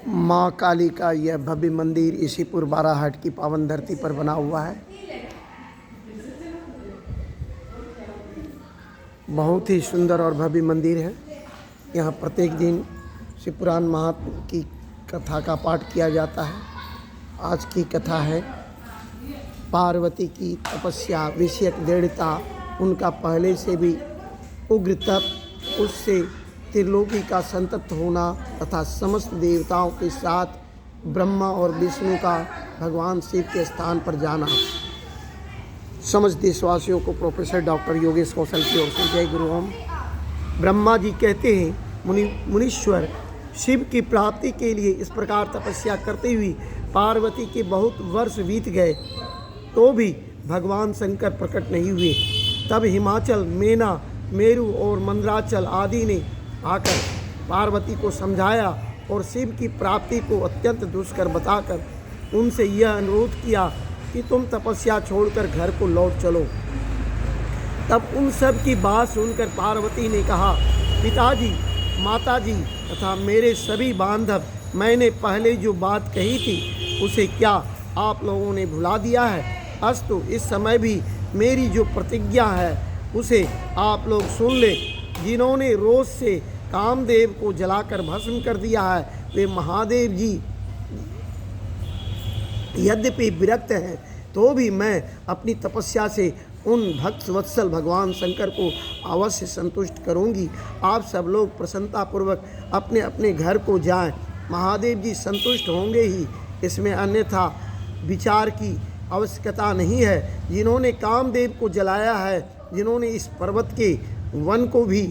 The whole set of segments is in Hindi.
माँ काली का यह भव्य मंदिर इसीपुर बाराहाट की पावन धरती पर बना हुआ है। बहुत ही सुंदर और भव्य मंदिर है। यहाँ प्रत्येक दिन शिव पुराण महात्म की कथा का पाठ किया जाता है। आज की कथा है पार्वती की तपस्या विषयक दृढ़ता, उनका पहले से भी उग्र तप, उससे त्रिलोकी का संतप्त होना तथा समस्त देवताओं के साथ ब्रह्मा और विष्णु का भगवान शिव के स्थान पर जाना। समस्त देशवासियों को प्रोफेसर डॉक्टर योगेश कौशल की ओर से जय गुरु ओम। ब्रह्मा जी कहते हैं, मुनीश्वर शिव की प्राप्ति के लिए इस प्रकार तपस्या करते हुए पार्वती के बहुत वर्ष बीत गए तो भी भगवान शंकर प्रकट नहीं हुए। तब हिमाचल, मेना, मेरु और मंदराचल आदि ने आकर पार्वती को समझाया और शिव की प्राप्ति को अत्यंत दुष्कर बताकर उनसे यह अनुरोध किया कि तुम तपस्या छोड़कर घर को लौट चलो। तब उन सब की बात सुनकर पार्वती ने कहा, पिताजी, माताजी तथा मेरे सभी बांधव, मैंने पहले जो बात कही थी उसे क्या आप लोगों ने भुला दिया है? अस्तु इस समय भी मेरी जो प्रतिज्ञा है उसे आप लोग सुन ले। जिन्होंने रोज से कामदेव को जलाकर भस्म कर दिया है वे महादेव जी यद्यपि विरक्त हैं तो भी मैं अपनी तपस्या से उन भक्त वत्सल भगवान शंकर को अवश्य संतुष्ट करूंगी। आप सब लोग प्रसन्नतापूर्वक अपने अपने घर को जाएं। महादेव जी संतुष्ट होंगे ही, इसमें अन्यथा विचार की आवश्यकता नहीं है। जिन्होंने कामदेव को जलाया है, जिन्होंने इस पर्वत के वन को भी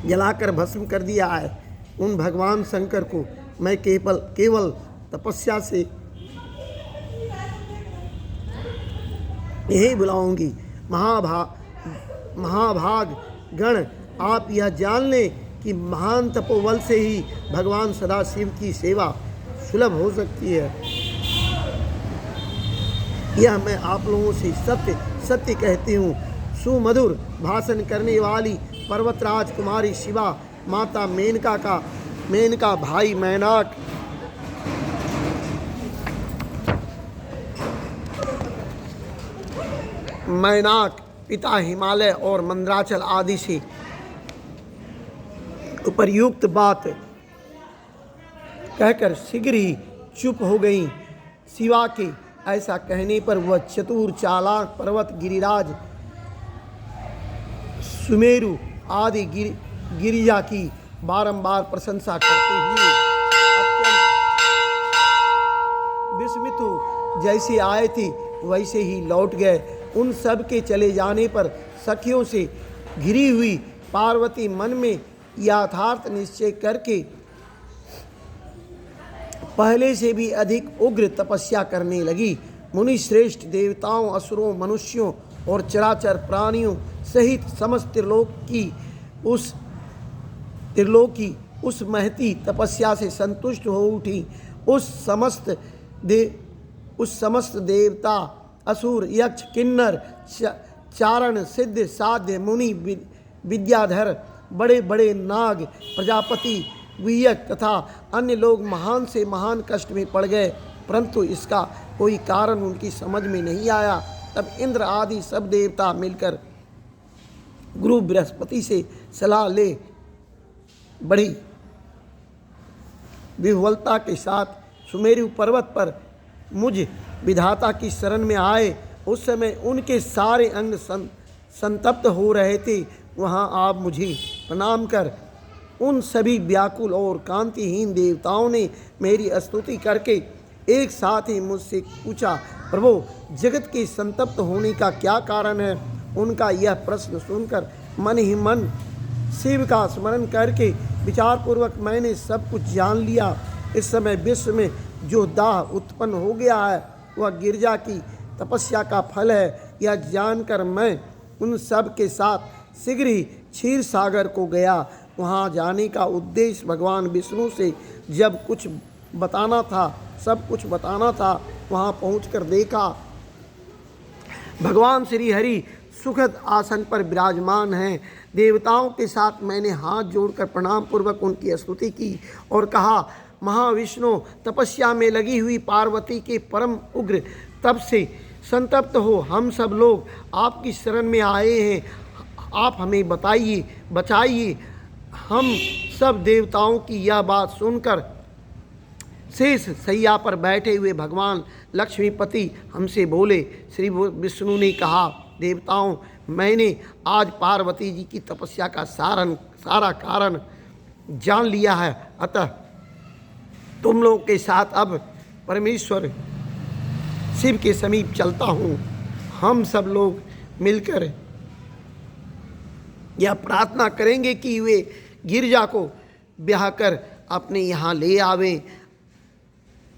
जलाकर भस्म कर दिया है, उन भगवान शंकर को मैं केवल तपस्या से यही बुलाऊंगी। महाभाग गण, आप यह जान लें कि महान तपोबल से ही भगवान सदाशिव की सेवा सुलभ हो सकती है। यह मैं आप लोगों से सत्य सत्य कहती हूँ। सुमधुर भाषण करने वाली पर्वतराज कुमारी शिवा, माता मेनका भाई मैनाक पिता हिमालय और मंदराचल आदि से उपर्युक्त बात कहकर शीघ्र ही चुप हो गई। शिवा के ऐसा कहने पर वह चतुर चालाक पर्वत गिरिराज सुमेरु आदि गिरिजा की बारंबार प्रशंसा करते हुए अत्यंत विस्मित हो जैसे आए थे वैसे ही लौट गए। उन सब के चले जाने पर सखियों से घिरी हुई पार्वती मन में यथार्थ निश्चय करके पहले से भी अधिक उग्र तपस्या करने लगी। मुनि श्रेष्ठ देवताओं, असुरों, मनुष्यों और चराचर प्राणियों सहित समस्त त्रिलोकी उस महती तपस्या से संतुष्ट हो उठी। उस समस्त देवता, असुर, यक्ष, किन्नर, चारण, सिद्ध, साध्य, मुनि, विद्याधर, बड़े बड़े नाग, प्रजापति, वियक तथा अन्य लोग महान से महान कष्ट में पड़ गए, परंतु इसका कोई कारण उनकी समझ में नहीं आया। तब इंद्र आदि सब देवता मिलकर गुरु बृहस्पति से सलाह ले बड़ी विह्वलता के साथ सुमेरु पर्वत पर मुझ विधाता की शरण में आए। उस समय उनके सारे अंग संतप्त हो रहे थे। वहाँ आप मुझे प्रणाम कर उन सभी व्याकुल और कांतिहीन देवताओं ने मेरी स्तुति करके एक साथ ही मुझसे पूछा, प्रभु, जगत के संतप्त होने का क्या कारण है? उनका यह प्रश्न सुनकर मन ही मन शिव का स्मरण करके विचारपूर्वक मैंने सब कुछ जान लिया। इस समय विश्व में जो दाह उत्पन्न हो गया है वह गिरिजा की तपस्या का फल है। यह जानकर मैं उन सब के साथ शीघ्र ही क्षीर सागर को गया। वहाँ जाने का उद्देश्य भगवान विष्णु से सब कुछ बताना था। वहाँ पहुंचकर देखा भगवान श्री हरि सुखद आसन पर विराजमान हैं। देवताओं के साथ मैंने हाथ जोड़कर प्रणाम पूर्वक उनकी स्तुति की और कहा, महाविष्णु, तपस्या में लगी हुई पार्वती के परम उग्र तप से संतप्त हो हम सब लोग आपकी शरण में आए हैं। आप हमें बचाइए। हम सब देवताओं की यह बात सुनकर शेष सैया पर बैठे हुए भगवान लक्ष्मीपति हमसे बोले। श्री विष्णु ने कहा, देवताओं, मैंने आज पार्वती जी की तपस्या का सारा कारण जान लिया है, अतः तुम लोग के साथ अब परमेश्वर शिव के समीप चलता हूँ। हम सब लोग मिलकर यह प्रार्थना करेंगे कि वे गिरजा को ब्याह कर अपने यहाँ ले आवें।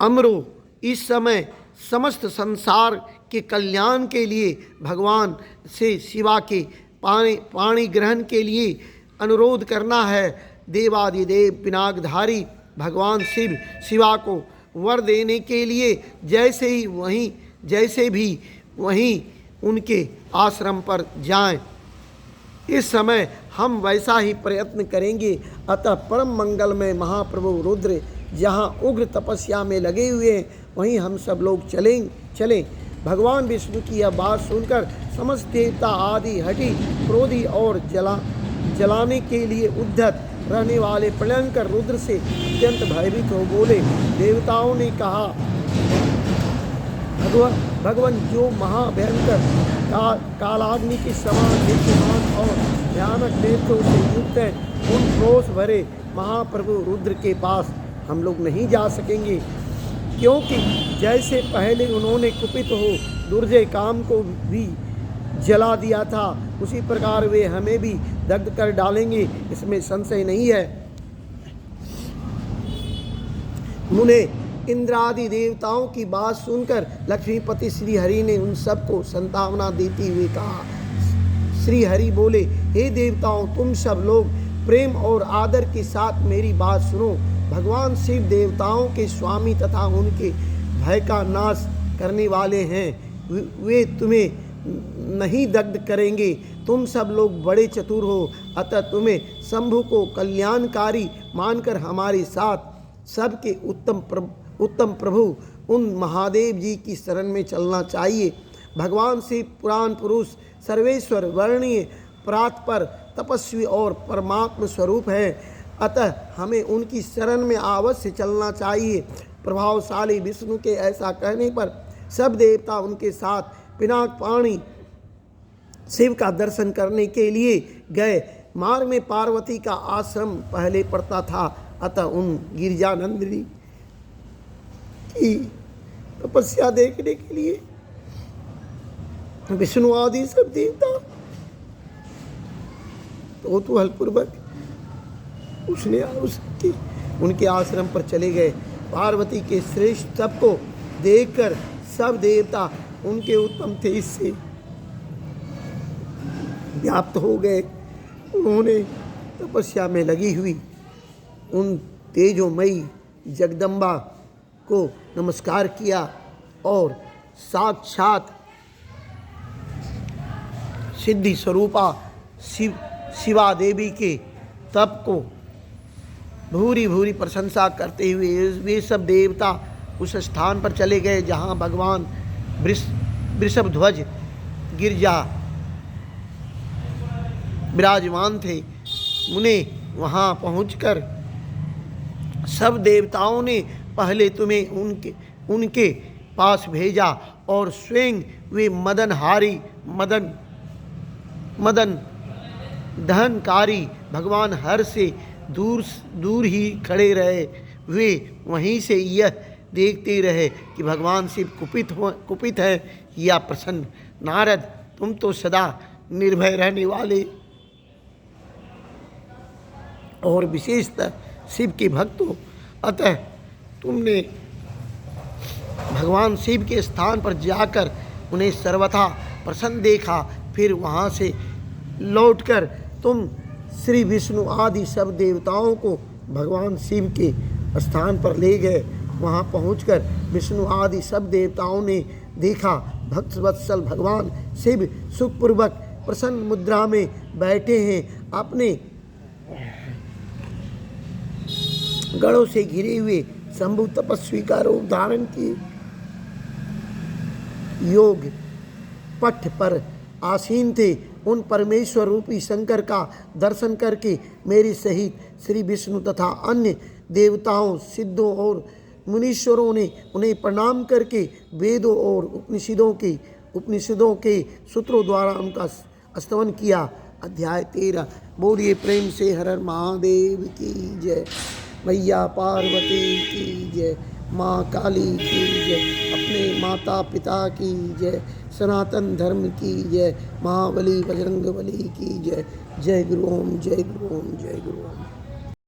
अमरो, इस समय समस्त संसार के कल्याण के लिए भगवान से शिवा के पाणी ग्रहण के लिए अनुरोध करना है। देवादिदेव पिनाकधारी भगवान शिवा को वर देने के लिए जैसे भी वहीं उनके आश्रम पर जाएं। इस समय हम वैसा ही प्रयत्न करेंगे। अतः परम मंगलमय महाप्रभु रुद्र जहाँ उग्र तपस्या में लगे हुए हैं, वहीं हम सब लोग चलें। भगवान विष्णु की यह बात सुनकर समस्त देवता आदि हठी, क्रोधी और जलाने के लिए उद्धत रहने वाले प्रलयंकर रुद्र से अत्यंत भयभीत हो बोले। देवताओं ने कहा, भगवान जो महाभयंकर कालाग्नि के समान दीप्तिमान और भयानक नेत्रों से युक्त है, उन क्रोध भरे महाप्रभु रुद्र के पास हम लोग नहीं जा सकेंगे, क्योंकि जैसे पहले उन्होंने कुपित हो दुर्जय काम को भी जला दिया था, उसी प्रकार वे हमें भी दग्ध कर डालेंगे, इसमें संशय नहीं है। मुने इंद्रादि देवताओं की बात सुनकर लक्ष्मीपति श्री हरि ने उन सबको संतावना देते हुए कहा। श्री हरि बोले, हे देवताओं, तुम सब लोग प्रेम और आदर के साथ मेरी बात सुनो। भगवान शिव देवताओं के स्वामी तथा उनके भय का नाश करने वाले हैं। वे तुम्हें नहीं दग्ध करेंगे। तुम सब लोग बड़े चतुर हो, अतः तुम्हें शंभु को कल्याणकारी मानकर हमारे साथ सबके उत्तम प्रभु उन महादेव जी की शरण में चलना चाहिए। भगवान शिव पुराण पुरुष, सर्वेश्वर, वर्णीय, परात्पर, तपस्वी और परमात्म स्वरूप है, अतः हमें उनकी शरण में अवश्य चलना चाहिए। प्रभावशाली विष्णु के ऐसा कहने पर सब देवता उनके साथ पिनाकपाणी शिव का दर्शन करने के लिए गए। मार्ग में पार्वती का आश्रम पहले पड़ता था, अतः उन गिरिजानंदिनी की तपस्या देखने के लिए विष्णु आदि सब देवता कौतूहलपूर्वक उनके आश्रम पर चले गए। पार्वती के श्रेष्ठ तप को देखकर सब देवता उनके उत्तम तेज से व्याप्त हो गए। उन्होंने तपस्या में लगी हुई उन तेजोमयी जगदम्बा को नमस्कार किया और साक्षात सिद्धि स्वरूपा शिवा देवी के तप को भूरी भूरी प्रशंसा करते हुए वे सब देवता उस स्थान पर चले गए जहाँ भगवान वृषभध्वज गिरजा विराजमान थे। मुने वहाँ पहुंचकर सब देवताओं ने पहले तुम्हें उनके पास भेजा और स्वयं वे मदन दहनकारी भगवान हर से दूर ही खड़े रहे। वे वहीं से यह देखते रहे कि भगवान शिव कुपित है या प्रसन्न। नारद, तुम तो सदा निर्भय रहने वाले और विशेषतः शिव के भक्त हो, अतः तुमने भगवान शिव के स्थान पर जाकर उन्हें सर्वथा प्रसन्न देखा। फिर वहाँ से लौटकर तुम श्री विष्णु आदि सब देवताओं को भगवान शिव के स्थान पर ले गए। वहाँ पहुंचकर विष्णु आदि सब देवताओं ने देखा भक्तवत्सल भगवान शिव सुखपूर्वक प्रसन्न मुद्रा में बैठे हैं। आपने गढ़ों से घिरे हुए शंभु तपस्वी का रूप धारण किए, योग पट पर आसीन थे। उन परमेश्वर रूपी शंकर का दर्शन करके मेरे सहित श्री विष्णु तथा अन्य देवताओं, सिद्धों और मुनीश्वरों ने उन्हें प्रणाम करके वेदों और उपनिषदों के सूत्रों द्वारा उनका स्तवन किया। अध्याय 13। बोलिए प्रेम से हर हर महादेव की जय, मैया पार्वती की जय, माँ काली की जय, अपने माता पिता की जय, सनातन धर्म की जय, महाबली बजरंग बली की जय। जय गुरु ओम, जय गुरु ओम, जय गुरु ओम।